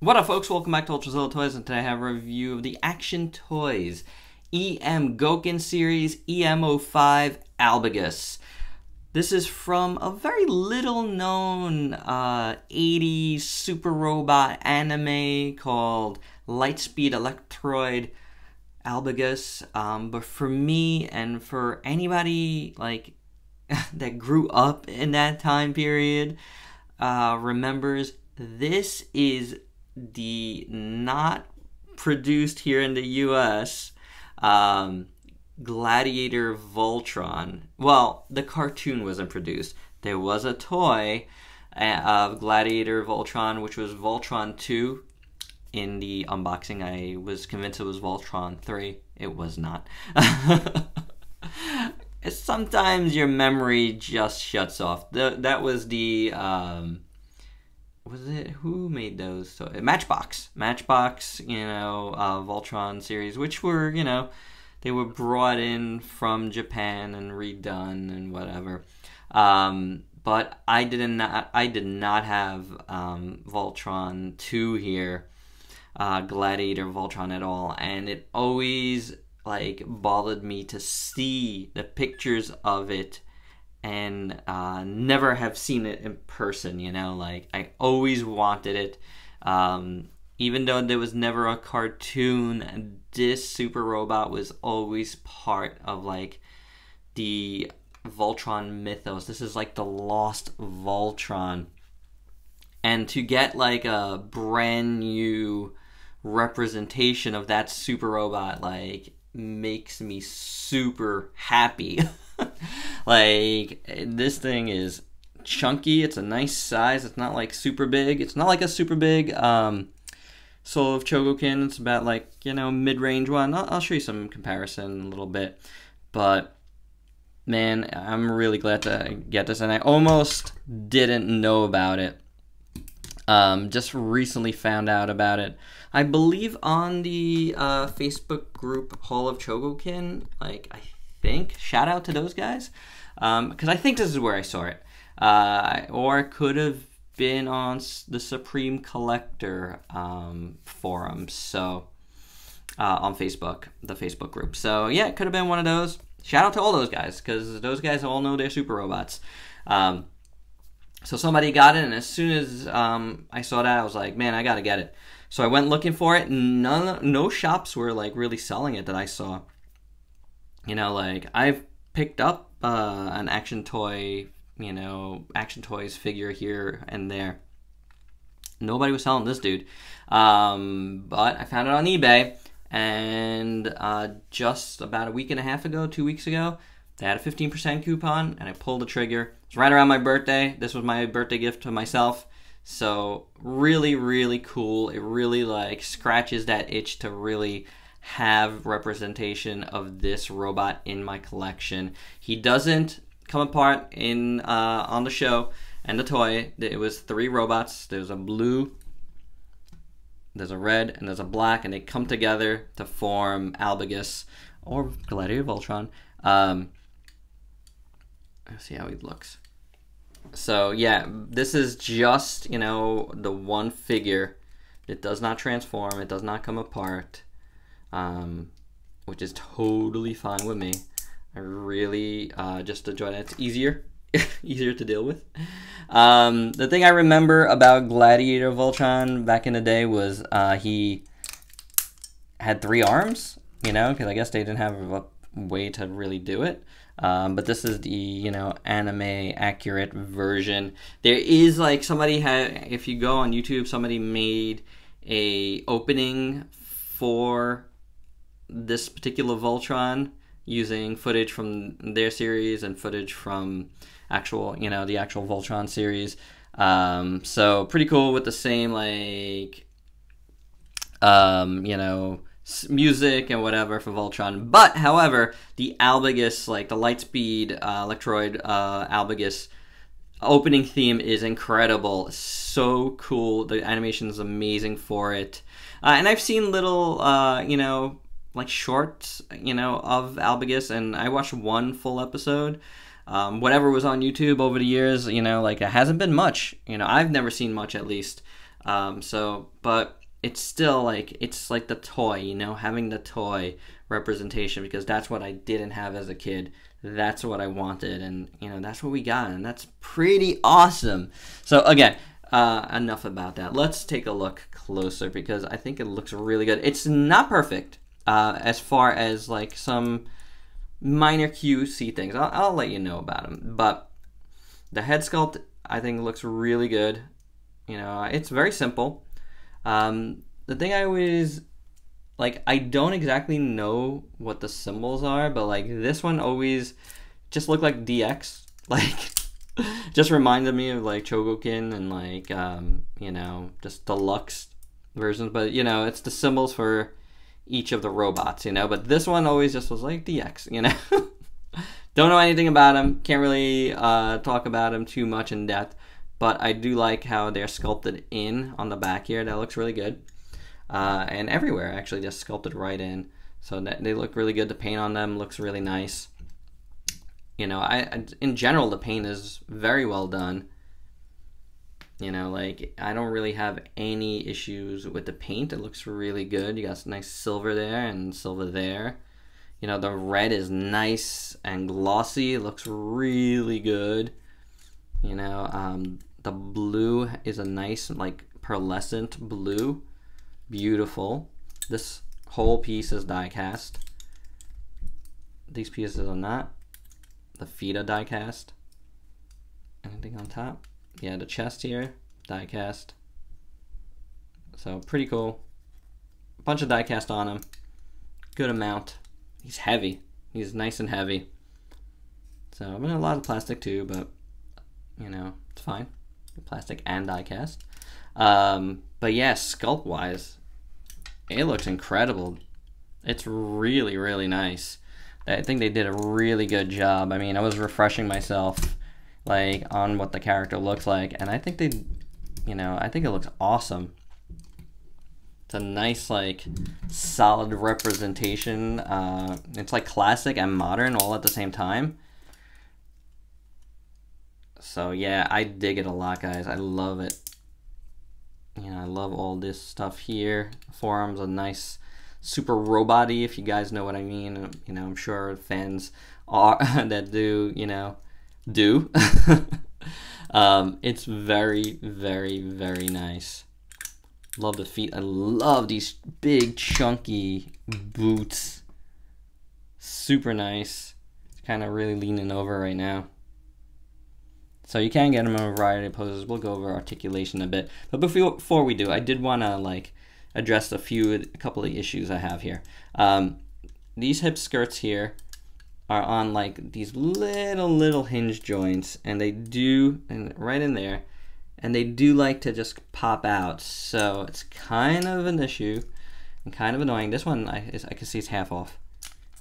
What up, folks? Welcome back to Ultrazilla Toys, and today I have a review of the Action Toys Em-Gokin series EM05 Albegas. This is from a very little known 80s super robot anime called Lightspeed Electroid Albegas. But for me and for anybody like that grew up in that time period, remembers this is the not produced here in the US Gladiator Voltron. Well, the cartoon wasn't produced. There was a toy of Gladiator Voltron, which was Voltron 2. In the unboxing, I was convinced it was Voltron 3. It was not. Sometimes your memory just shuts off. That was the was it, who made those? So Matchbox, Voltron series, which were, they were brought in from Japan and redone and whatever. But I did not have Voltron 2 here, Gladiator Voltron at all, and it always bothered me to see the pictures of it and never have seen it in person. I always wanted it, even though there was never a cartoon. This super robot was always part of the Voltron mythos. This is the lost Voltron, and to get a brand new representation of that super robot makes me super happy. This thing is chunky. It's a nice size. It's not super big. It's not like a super big Soul of Chogokin. It's about mid-range one. I'll show you some comparison in a little bit, but man, I'm really glad to get this, and I almost didn't know about it. Just recently found out about it, I believe, on the Facebook group Hall of Chogokin. I think, shout out to those guys, because I think this is where I saw it, or it could have been on the Supreme Collector forum, so on Facebook, the Facebook group. So yeah, it could have been one of those. Shout out to all those guys, because those guys all know their super robots. So somebody got it, and as soon as I saw that, I was like, man, I gotta get it. So I went looking for it. No shops were really selling it that I saw. I've picked up an Action Toys figure here and there. Nobody was selling this dude. But I found it on eBay, and just about a week and a half ago, 2 weeks ago, they had a 15% coupon, and I pulled the trigger. It's right around my birthday. This was my birthday gift to myself. So really, really cool. It really scratches that itch to really have representation of this robot in my collection. He doesn't come apart in on the show and the toy. It was 3 robots. There's a blue, there's a red, and there's a black, and they come together to form Albegas, or Gladiator Voltron. Let's see how he looks. So yeah, this is just the one figure. It does not transform. It does not come apart, which is totally fine with me. I really just enjoy that. It's easier to deal with. The thing I remember about Gladiator Voltron back in the day was he had 3 arms, because I guess they didn't have a way to really do it. But this is the, anime accurate version. There is somebody had, if you go on YouTube, somebody made a opening for this particular Voltron using footage from their series and footage from actual, the actual Voltron series. So pretty cool with the same music and whatever for Voltron. But however, the Albegas, the Lightspeed Electroid Albegas opening theme is incredible. So cool. The animation is amazing for it. And I've seen little shorts of Albegas, and I watched one full episode. Whatever was on YouTube over the years, it hasn't been much. I've never seen much, at least. But it's still like, it's like the toy, you know, having the toy representation, because that's what I didn't have as a kid. That's what I wanted, and you know, that's what we got, and that's pretty awesome. So again, enough about that. Let's take a look closer, because I think it looks really good. It's not perfect as far as like some minor QC things. I'll let you know about them, but the head sculpt I think looks really good. You know, it's very simple. The thing I always, like, I don't exactly know what the symbols are, but like this one always just looked like DX. Like, just reminded me of like Chogokin and like, you know, just deluxe versions. But, you know, it's the symbols for each of the robots, you know. But this one always just was like DX, you know. Don't know anything about him. Can't really talk about him too much in depth. But I do like how they're sculpted in on the back here. That looks really good. And everywhere, actually, just sculpted right in. So that they look really good. The paint on them looks really nice. You know, in general, the paint is very well done. You know, like, I don't really have any issues with the paint. It looks really good. You got nice silver there and silver there. You know, the red is nice and glossy. It looks really good. You know, the blue is a nice, like, pearlescent blue. Beautiful. This whole piece is die cast. These pieces are not. The feet are die cast. Anything on top? Yeah, the chest here, die cast. So pretty cool. Bunch of die cast on him. Good amount. He's heavy. He's nice and heavy. So I'm in a lot of plastic too, but you know, it's fine. Plastic and die cast. But yeah, sculpt wise, it looks incredible. It's really, really nice. I think they did a really good job. I mean, I was refreshing myself like on what the character looks like, and I think they, you know, I think it looks awesome. It's a nice, like, solid representation. It's like classic and modern all at the same time. So yeah, I dig it a lot, guys. I love it. You know, I love all this stuff here. Forearms are nice, super robot-y, if you guys know what I mean. You know, I'm sure fans are that do, you know, do. It's very, very, very nice. Love the feet. I love these big, chunky boots. Super nice. It's kind of really leaning over right now. So you can get them in a variety of poses. We'll go over articulation a bit. But before we do, I did want to like address a couple of issues I have here. These hip skirts here are on like these little hinge joints, and they do, and right in there, and they do like to just pop out. So it's kind of an issue and kind of annoying. This one I can see it's half off,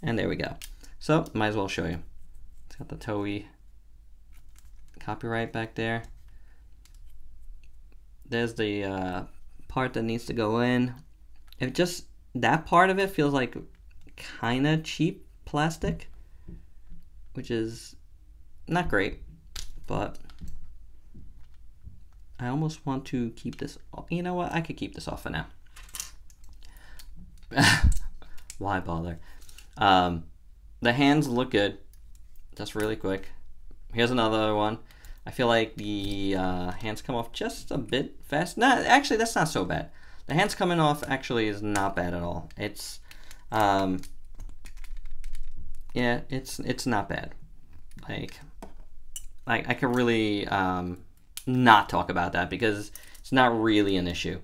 and there we go. So might as well show you. It's got the Toei copyright back there. There's the part that needs to go in. It just, that part of it feels like kind of cheap plastic, which is not great, but I almost want to keep this off. You know what, I could keep this off for now. Why bother? The hands look good. Just really quick. Here's another one. I feel like the hands come off just a bit fast. No, actually, that's not so bad. The hands coming off actually is not bad at all. It's, yeah, it's not bad. Like I could really not talk about that because it's not really an issue.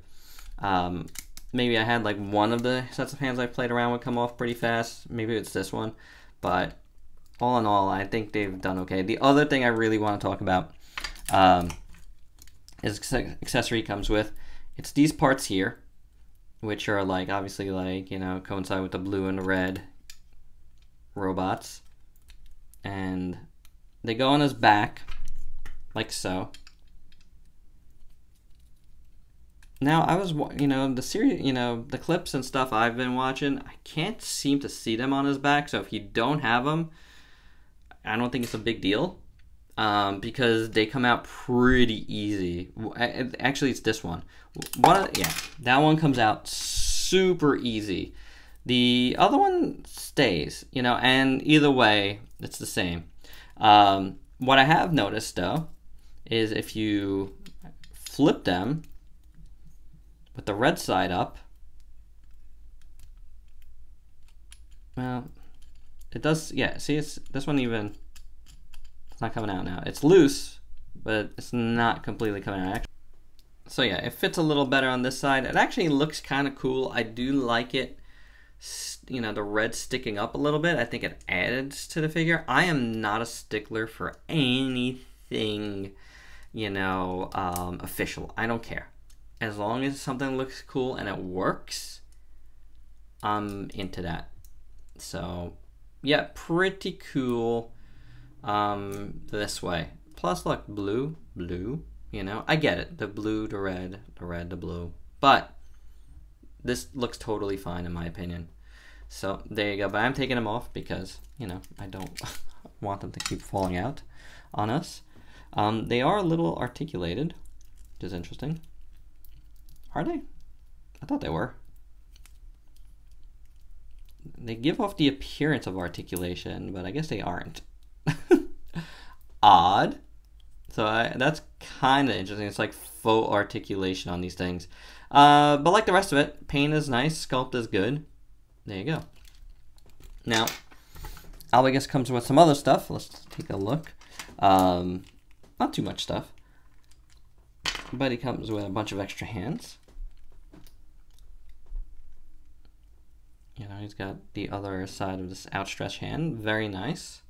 Maybe I had like one of the sets of hands I played around with come off pretty fast. Maybe it's this one, but all in all, I think they've done okay. The other thing I really want to talk about is accessory comes with. It's these parts here, which are like obviously like, you know, coincide with the blue and the red robots, and they go on his back like so. Now I was, you know, the series, you know, the clips and stuff I've been watching, I can't seem to see them on his back. So if you don't have them, I don't think it's a big deal. because they come out pretty easy. Actually, it's this one. Yeah, that one comes out super easy. The other one stays, you know, and either way, it's the same. What I have noticed, though, is if you flip them with the red side up, well, it does, yeah, see, it's this one even, it's not coming out now. It's loose, but it's not completely coming out. So yeah, it fits a little better on this side. It actually looks kind of cool. I do like it, you know, the red sticking up a little bit. I think it adds to the figure. I am not a stickler for anything, you know, official. I don't care. As long as something looks cool and it works, I'm into that. So yeah, pretty cool this way. Plus look, blue, you know, I get it. The blue, the red, the blue. But this looks totally fine in my opinion. So there you go. But I'm taking them off because, you know, I don't want them to keep falling out on us. They are a little articulated, which is interesting. Are they? I thought they were. They give off the appearance of articulation, but I guess they aren't. Odd. So that's kind of interesting. It's like faux articulation on these things. But like the rest of it, paint is nice, sculpt is good. There you go. Now, Albegas comes with some other stuff. Let's take a look. Not too much stuff. But he comes with a bunch of extra hands. You know, he's got the other side of this outstretched hand. Very nice.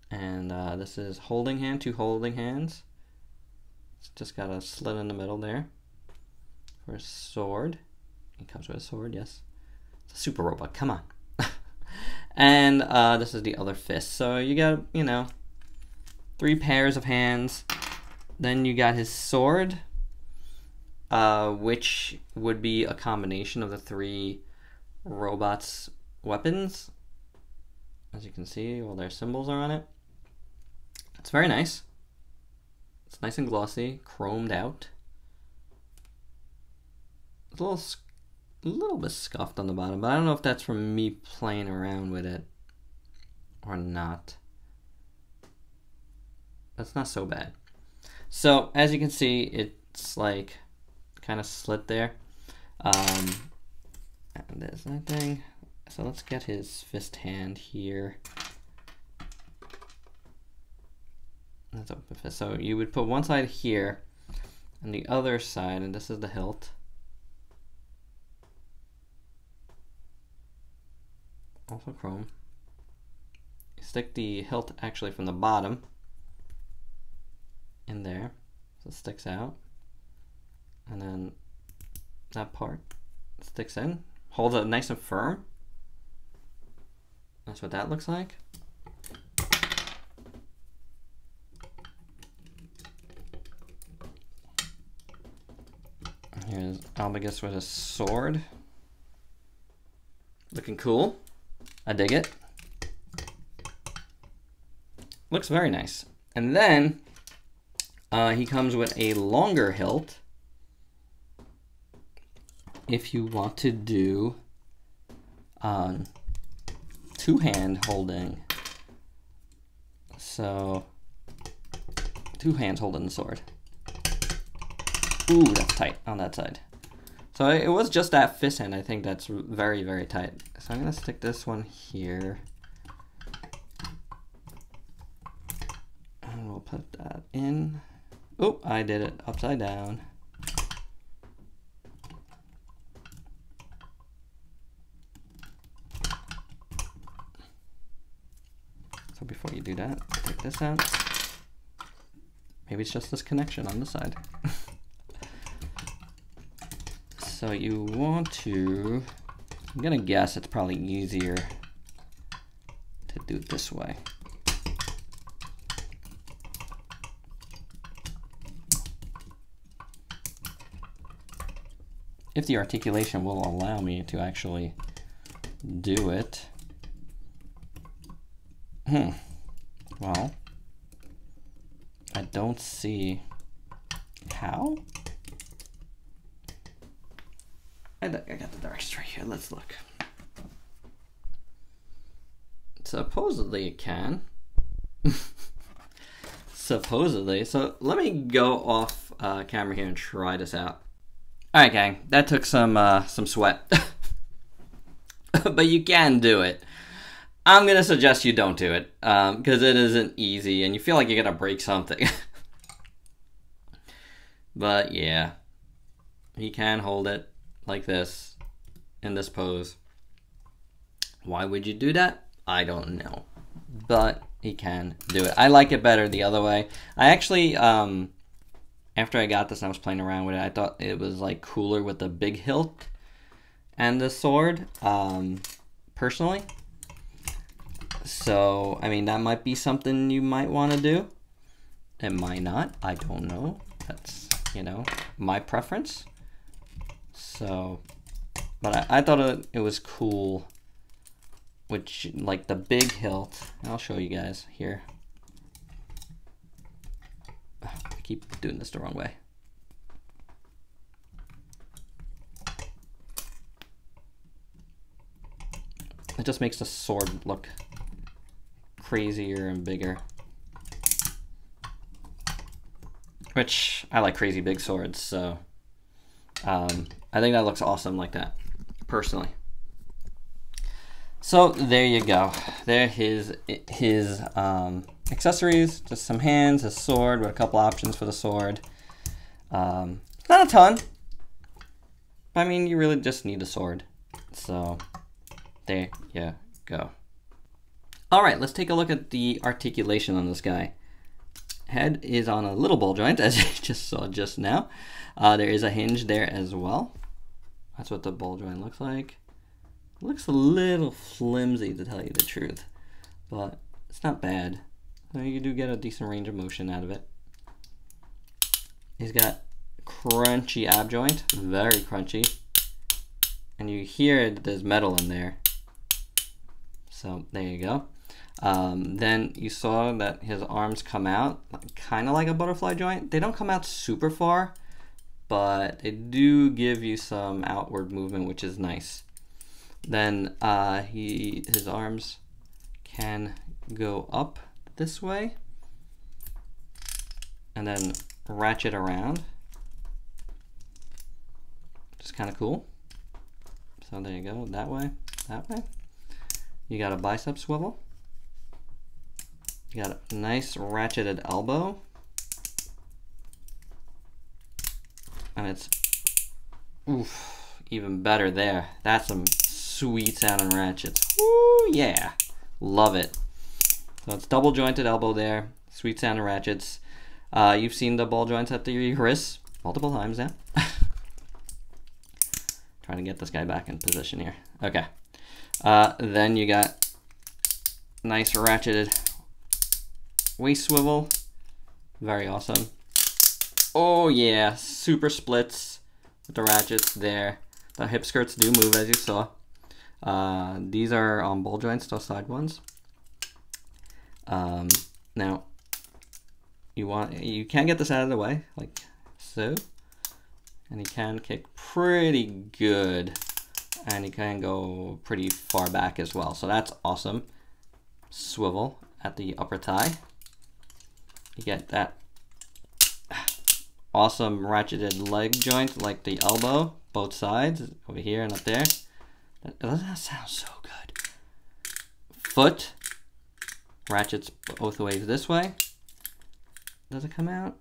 And this is holding hand, 2 holding hands. It's just got a slit in the middle there for a sword. It comes with a sword, yes. It's a super robot, come on. And this is the other fist. So you got, you know, 3 pairs of hands. Then you got his sword, which would be a combination of the 3 robots' weapons. As you can see, all their symbols are on it. It's very nice. It's nice and glossy, chromed out. It's a little bit scuffed on the bottom, but I don't know if that's from me playing around with it or not. That's not so bad. So as you can see, it's like kind of slit there. And there's that thing. So let's get his fist hand here. That's open fist. So you would put one side here and the other side, and this is the hilt. Also chrome. You stick the hilt actually from the bottom in there, so it sticks out, and then that part sticks in, holds it nice and firm. That's what that looks like. Here's Albegas with a sword. Looking cool. I dig it. Looks very nice. And then he comes with a longer hilt if you want to do 2-hand holding. So 2 hands holding the sword. Ooh, that's tight on that side. So it was just that fist hand. I think that's very, very tight. So I'm gonna stick this one here. And we'll put that in. Oh, I did it upside down. So before you do that, take this out. Maybe it's just this connection on the side. So you want to, I'm gonna guess it's probably easier to do it this way. If the articulation will allow me to actually do it. Well, I don't see how. I got the directions right here. Let's look. Supposedly it can. Supposedly. So let me go off camera here and try this out. All right, gang. That took some sweat, but you can do it. I'm gonna suggest you don't do it because it isn't easy, and you feel like you're gonna break something. But yeah, he can hold it like this in this pose. Why would you do that? I don't know, but he can do it. I like it better the other way. I actually, after I got this and I was playing around with it, I thought it was like cooler with the big hilt and the sword, personally. So, I mean, that might be something you might want to do. It might not. I don't know. That's, you know, my preference. So, but I thought it was cool. Which, like the big hilt, I'll show you guys here. I keep doing this the wrong way. It just makes the sword look crazier and bigger. Which, I like crazy big swords, so I think that looks awesome like that, personally. So there you go. There his accessories, just some hands, his sword with a couple options for the sword. Not a ton, but I mean you really just need a sword. So there you go. All right, let's take a look at the articulation on this guy. Head is on a little ball joint, as you just saw just now. There is a hinge there as well. That's what the ball joint looks like. Looks a little flimsy, to tell you the truth, but it's not bad. You do get a decent range of motion out of it. He's got crunchy ab joint, very crunchy, and you hear that there's metal in there. So there you go. Then you saw that his arms come out kind of like a butterfly joint. They don't come out super far, but they do give you some outward movement, which is nice. Then his arms can go up this way and then ratchet around. Just kind of cool. So there you go, that way, that way. You got a bicep swivel. You got a nice ratcheted elbow. And it's, oof, even better there. That's some sweet sounding ratchets. Woo, yeah, love it. So it's double jointed elbow there, sweet sounding ratchets. You've seen the ball joints at the wrists multiple times now. Trying to get this guy back in position here. Okay. Then you got nice ratcheted waist swivel. Very awesome. Oh yeah, super splits with the ratchets there. The hip skirts do move, as you saw. These are on ball joints, those side ones. Now you can get this out of the way like so, and you can kick pretty good, and you can go pretty far back as well, so that's awesome. Swivel at the upper thigh. You get that awesome ratcheted leg joint like the elbow, both sides, over here and up there. That sounds so good. Foot ratchets both ways this way. Does it come out?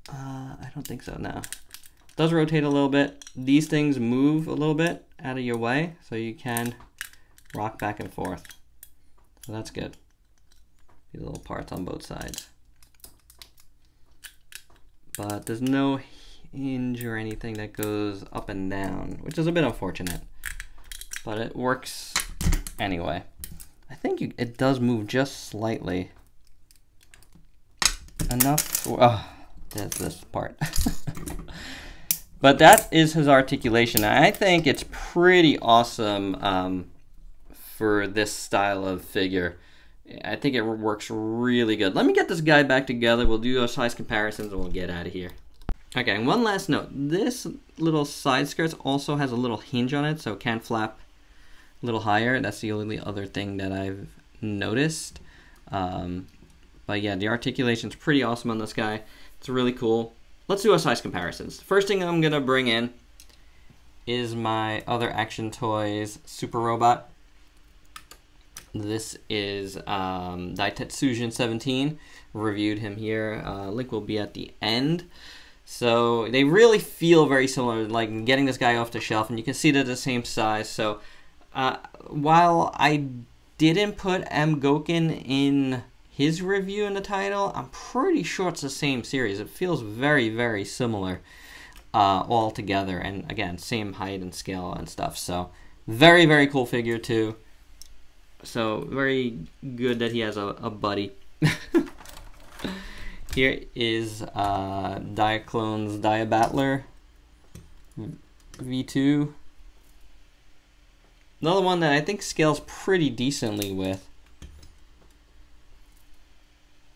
I don't think so, no. It does rotate a little bit. These things move a little bit out of your way, so you can rock back and forth. So that's good. These little parts on both sides. But there's no hinge or anything that goes up and down, which is a bit unfortunate. But it works anyway. I think it does move just slightly. Enough for, oh, there's this part. But that is his articulation. I think it's pretty awesome for this style of figure. I think it works really good. Let me get this guy back together. We'll do our size comparisons and we'll get out of here. Okay, and one last note. This little side skirt also has a little hinge on it, so it can flap a little higher. That's the only other thing that I've noticed. But yeah, the articulation's pretty awesome on this guy. It's really cool. Let's do our size comparisons. First thing I'm gonna bring in is my other Action Toys Super Robot. This is Daitetsujin 17. Reviewed him here. Link will be at the end. So they really feel very similar, like getting this guy off the shelf, and you can see they're the same size. So while I didn't put Em-Gokin in his review in the title, I'm pretty sure it's the same series. It feels very, very similar all together. And again, same height and scale and stuff. So very, very cool figure too. So very good that he has a buddy. Here is Diaclone's Diabattler V2. Another one that I think scales pretty decently with.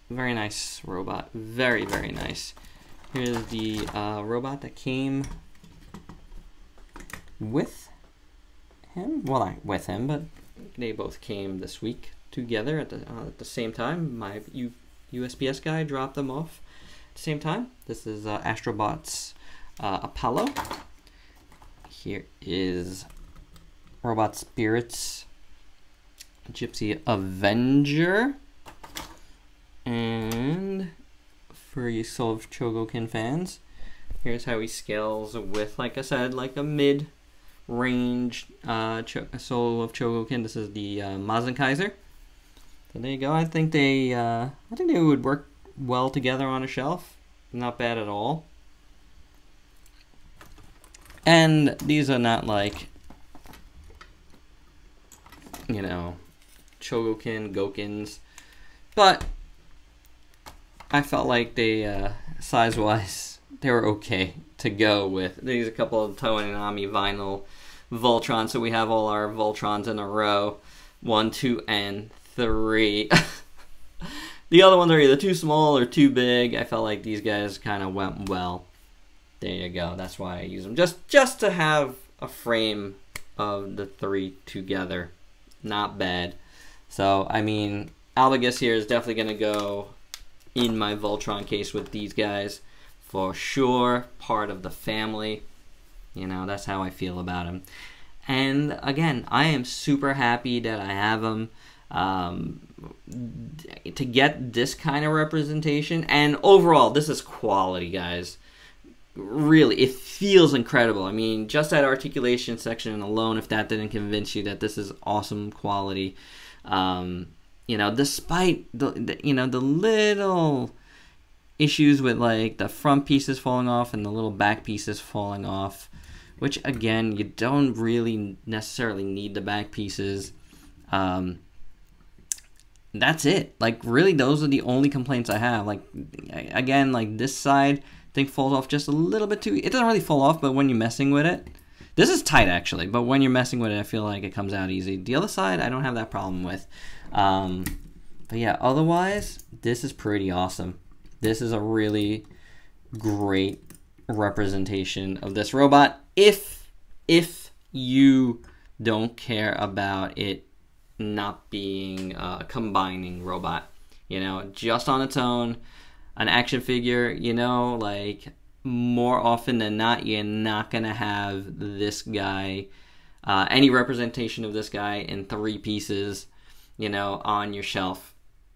Very nice robot. Very, very nice. Here's the robot that came with him. Well, not with him, but they both came this week together at the same time. My USPS guy dropped them off at the same time. This is Astrobot's Apollo. Here is Robot Spirit's Gypsy Avenger. And for you Soul of Chogokin fans, here's how he scales with, like I said, like a mid-range Soul of Chogokin. This is the Mazenkaiser. So there you go. I think they would work well together on a shelf. Not bad at all. And these are not like, you know, Chogokin, Gokins, but I felt like they, size-wise, they were okay to go with. There's a couple of Toonami vinyl Voltron, so we have all our Voltrons in a row. 1, 2, and 3. The other ones are either too small or too big. I felt like these guys kind of went well. There you go. That's why I use them. Just to have a frame of the 3 together. Not bad. So, I mean, Albegas here is definitely going to go in my Voltron case with these guys. For sure. Part of the family. You know, that's how I feel about them. And, again, I am super happy that I have them. To get this kind of representation, and overall, this is quality, guys. Really, it feels incredible. I mean, just that articulation section alone, if that didn't convince you that this is awesome quality, you know, despite the little issues with like the front pieces falling off and the little back pieces falling off, which again, you don't really necessarily need the back pieces. That's it. Like, really, those are the only complaints I have. Like, again, like this side, I think falls off just a little bit too. It doesn't really fall off, but when you're messing with it, this is tight actually. But when you're messing with it, I feel like it comes out easy. The other side, I don't have that problem with. But yeah, otherwise, this is pretty awesome. This is a really great representation of this robot. If you don't care about it not being a combining robot, you know, just on its own, an action figure, you know, like more often than not, you're not gonna have this guy, any representation of this guy in 3 pieces, you know, on your shelf.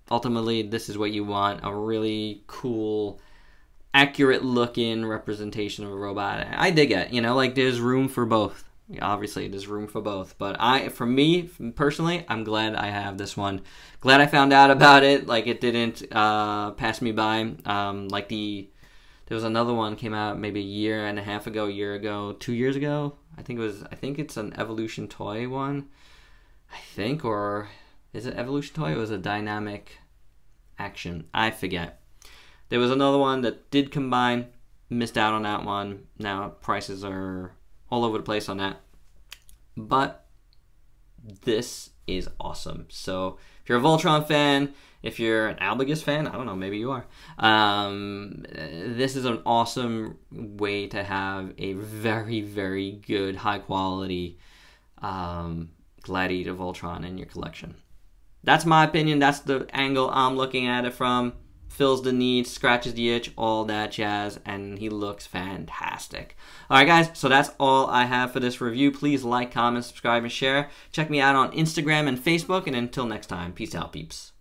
Ultimately, this is what you want, a really cool, accurate looking representation of a robot. I dig it, you know, like there's room for both. Obviously, there's room for both, but for me personally, I'm glad I have this one. Glad I found out about it. Like, it didn't pass me by. Like there was another one came out maybe a year and a half ago, 2 years ago. I think it's an Evolution Toy one. I think, or is it Evolution Toy? Or was it Dynamic Action? I forget. There was another one that did combine. Missed out on that one. Now prices are all over the place on that, but this is awesome. So If you're a Voltron fan, if you're an Albegas fan, I don't know, maybe you are. This is an awesome way to have a very, very good, high quality Gladiator Voltron in your collection. That's my opinion. That's the angle I'm looking at it from. Fills the need, scratches the itch, all that jazz, and he looks fantastic. Alright guys, so that's all I have for this review. Please like, comment, subscribe, and share. Check me out on Instagram and Facebook, and until next time, peace out, peeps.